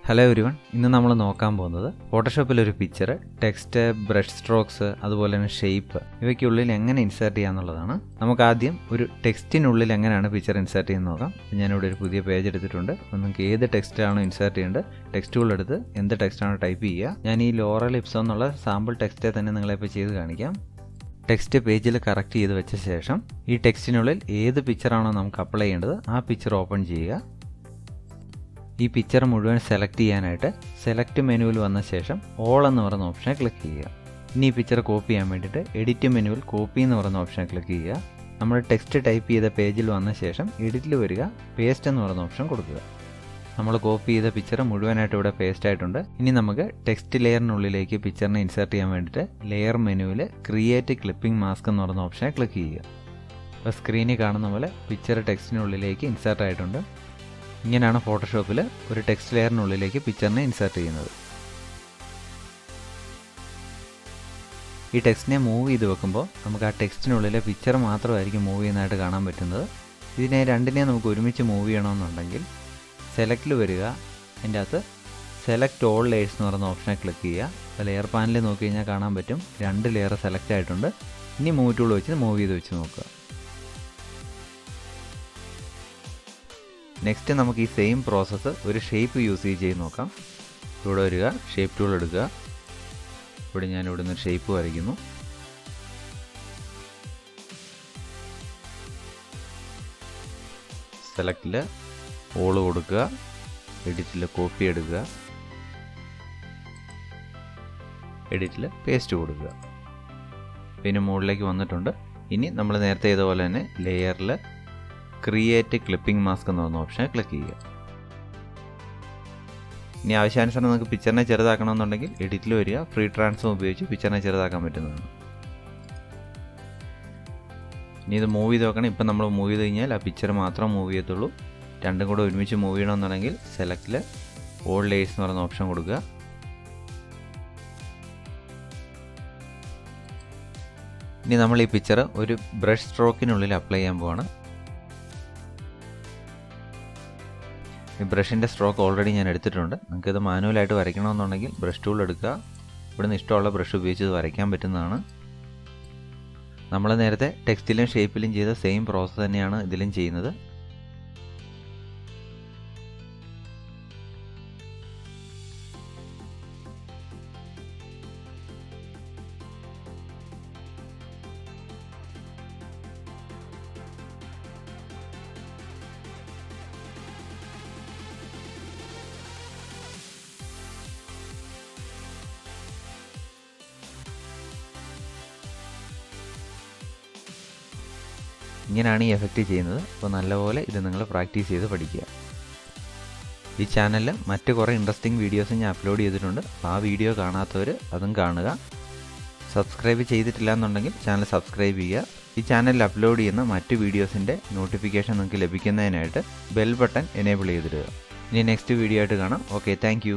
Hello everyone, ഇന്ന് നമ്മൾ നോക്കാൻ പോകുന്നത് ഫോട്ടോഷോപ്പിലൊരു പിക്ചർ, ടെക്സ്റ്റ്, ബ്രഷ് സ്ട്രോക്സ്, അതുപോലെ തന്നെ ഷേപ്പ് ഇവയ്ക്കുള്ളിൽ എങ്ങനെ ഇൻസേർട്ട് ചെയ്യാന്നുള്ളതാണ്. നമുക്ക് ആദ്യം ഒരു ടെക്സ്റ്റിനുള്ളിൽ എങ്ങനെയാണ് പിക്ചർ ഇൻസേർട്ട് ചെയ്യുന്നത് നോക്കാം. ഞാനിവിടെ ഒരു പുതിയ പേജ് എടുത്തിട്ടുണ്ട്. നിങ്ങൾക്ക് ഏത് ടെക്സ്റ്റാണോ ഇൻസേർട്ട് ചെയ്യേണ്ടത് ടെക്സ്റ്റുകളെടുത്ത് എന്ത് ടെക്സ്റ്റാണോ ടൈപ്പ് ചെയ്യുക. ഞാൻ ഈ ലോറൽ ഇപ്സോ എന്നുള്ള സാമ്പിൾ ടെക്സ്റ്റെ തന്നെ നിങ്ങളിപ്പോൾ ചെയ്ത് കാണിക്കാം. ടെക്സ്റ്റ് പേജിൽ കറക്റ്റ് ചെയ്ത് വെച്ച ശേഷം ഈ ടെക്സ്റ്റിനുള്ളിൽ ഏത് പിക്ചറാണോ നമുക്ക് അപ്ലൈ ചെയ്യേണ്ടത് ആ പിക്ചർ ഓപ്പൺ ചെയ്യുക. ഈ പിക്ചർ മുഴുവൻ സെലക്ട് ചെയ്യാനായിട്ട് സെലക്ട് മെനുവിൽ വന്ന ശേഷം ഓൾ എന്ന് പറയുന്ന ഓപ്ഷനെ ക്ലിക്ക് ചെയ്യുക. ഇനി ഈ പിക്ചർ കോപ്പി ചെയ്യാൻ വേണ്ടിയിട്ട് എഡിറ്റ് മെനുവിൽ കോപ്പി എന്ന് പറയുന്ന ഓപ്ഷനെ ക്ലിക്ക് ചെയ്യുക. നമ്മൾ ടെക്സ്റ്റ് ടൈപ്പ് ചെയ്ത പേജിൽ വന്ന ശേഷം എഡിറ്റിൽ വരിക, പേസ്റ്റ് എന്ന് പറയുന്ന ഓപ്ഷൻ കൊടുക്കുക. നമ്മൾ കോപ്പി ചെയ്ത പിക്ചർ മുഴുവനായിട്ട് ഇവിടെ പേസ്റ്റ് ആയിട്ടുണ്ട്. ഇനി നമുക്ക് ടെക്സ്റ്റ് ലെയറിനുള്ളിലേക്ക് പിക്ചറിനെ ഇൻസേർട്ട് ചെയ്യാൻ വേണ്ടിയിട്ട് ലെയർ മെനുവിൽ ക്രിയേറ്റ് ക്ലിപ്പിംഗ് മാസ്ക് എന്ന് പറയുന്ന ഓപ്ഷനെ ക്ലിക്ക് ചെയ്യുക. അപ്പോൾ സ്ക്രീനിൽ കാണുന്ന പോലെ പിക്ചർ ടെക്സ്റ്റിനുള്ളിലേക്ക് ഇൻസേർട്ട് ആയിട്ടുണ്ട്. ഇങ്ങനെയാണ് ഫോട്ടോഷോപ്പിൽ ഒരു ടെക്സ്റ്റ് ലെയറിനുള്ളിലേക്ക് പിക്ചറിനെ ഇൻസേർട്ട് ചെയ്യുന്നത്. ഈ ടെക്സ്റ്റിനെ മൂവ് ചെയ്ത് വെക്കുമ്പോൾ നമുക്ക് ആ ടെക്സ്റ്റിനുള്ളിലെ പിക്ചർ മാത്രമായിരിക്കും മൂവ് ചെയ്യുന്നതായിട്ട് കാണാൻ പറ്റുന്നത്. ഇതിനെ രണ്ടിനെ നമുക്ക് ഒരുമിച്ച് മൂവ് ചെയ്യണമെന്നുണ്ടെങ്കിൽ സെലക്റ്റിൽ വരിക, അതിൻ്റെ അകത്ത് സെലക്ട് ഓൾ ലെയേഴ്സ് എന്ന് പറയുന്ന ഓപ്ഷനെ ക്ലിക്ക് ചെയ്യുക. അപ്പോൾ ലെയർ പാനലിൽ നോക്കി കഴിഞ്ഞാൽ കാണാൻ പറ്റും 2 ലെയർ സെലക്ട് ആയിട്ടുണ്ട്. ഇനി മൂവ് ടൂൾ വെച്ച് മൂവ് ചെയ്ത് വെച്ച് നോക്കുക. നെക്സ്റ്റ് നമുക്ക് ഈ സെയിം പ്രോസസ്സ് ഒരു ഷേപ്പ് യൂസ് ചെയ്ത് നോക്കാം. ഇവിടെ വരിക, ഷേപ്പ് ടൂൾ എടുക്കുക. ഇവിടെ ഞാൻ ഇവിടെ നിന്ന് ഷേപ്പ് വരയ്ക്കുന്നു. സെലക്റ്റിൽ ഓള് കൊടുക്കുക, എഡിറ്റിൽ കോപ്പി എടുക്കുക, എഡിറ്റിൽ പേസ്റ്റ് കൊടുക്കുക. പിന്നെ മുകളിലേക്ക് വന്നിട്ടുണ്ട്. ഇനി നമ്മൾ നേരത്തെ ചെയ്ത പോലെ തന്നെ ലെയറിൽ ക്രിയേറ്റ് ക്ലിപ്പിംഗ് മാസ്ക് എന്ന് പറയുന്ന ഓപ്ഷനെ ക്ലിക്ക് ചെയ്യുക. ഇനി ആവശ്യാനുസരണം നമുക്ക് പിക്ചറിനെ ചെറുതാക്കണമെന്നുണ്ടെങ്കിൽ എഡിറ്റിൽ വരിക, ഫ്രീ ട്രാൻസ്ഫോം ഉപയോഗിച്ച് പിക്ചറിനെ ചെറുതാക്കാൻ പറ്റുന്നതാണ്. ഇനി ഇത് മൂവ് ചെയ്ത് നോക്കണം. ഇപ്പം നമ്മൾ മൂവ് ചെയ്ത് കഴിഞ്ഞാൽ ആ പിക്ചർ മാത്രം മൂവ് ചെയ്യത്തുള്ളൂ. രണ്ടും കൂടെ ഒരുമിച്ച് മൂവ് ചെയ്യണമെന്നുണ്ടെങ്കിൽ സെലക്റ്റിൽ ഓൾ ലെയേഴ്സ് എന്ന് പറയുന്ന ഓപ്ഷൻ കൊടുക്കുക. ഇനി നമ്മൾ ഈ പിക്ചർ ഒരു ബ്രഷ് സ്ട്രോക്കിനുള്ളിൽ അപ്ലൈ ചെയ്യാൻ പോവാണ്. ഈ ബ്രഷിൻ്റെ സ്ട്രോക്ക് ഓൾറെഡി ഞാൻ എടുത്തിട്ടുണ്ട്. നിങ്ങൾക്കിത് മാനുവലായിട്ട് വരയ്ക്കണമെന്നുണ്ടെങ്കിൽ ബ്രഷ് ടൂൾ എടുക്കുക. ഇവിടുന്ന് ഇഷ്ടമുള്ള ബ്രഷ് ഉപയോഗിച്ച് ഇത് വരയ്ക്കാൻ പറ്റുന്നതാണ്. നമ്മൾ നേരത്തെ ടെക്സ്റ്റിലും ഷേപ്പിലും ചെയ്ത സെയിം പ്രോസസ്സ് തന്നെയാണ് ഇതിലും ചെയ്യുന്നത്. ഇങ്ങനെയാണ് ഈ എഫക്റ്റ് ചെയ്യുന്നത്. അപ്പോൾ നല്ലപോലെ ഇത് നിങ്ങൾ പ്രാക്ടീസ് ചെയ്ത് പഠിക്കുക. ഈ ചാനലിൽ മറ്റ് കുറേ ഇൻട്രസ്റ്റിംഗ് വീഡിയോസ് ഞാൻ അപ്ലോഡ് ചെയ്തിട്ടുണ്ട്. അപ്പോൾ ആ വീഡിയോ കാണാത്തവർ അതും കാണുക. സബ്സ്ക്രൈബ് ചെയ്തിട്ടില്ല എന്നുണ്ടെങ്കിൽ ചാനൽ സബ്സ്ക്രൈബ് ചെയ്യുക. ഈ ചാനലിൽ അപ്ലോഡ് ചെയ്യുന്ന മറ്റ് വീഡിയോസിൻ്റെ നോട്ടിഫിക്കേഷൻ നിങ്ങൾക്ക് ലഭിക്കുന്നതിനായിട്ട് ബെൽ ബട്ടൺ എനേബിൾ ചെയ്തിടുക. ഇനി നെക്സ്റ്റ് വീഡിയോ ആയിട്ട് കാണാം. Okay, thank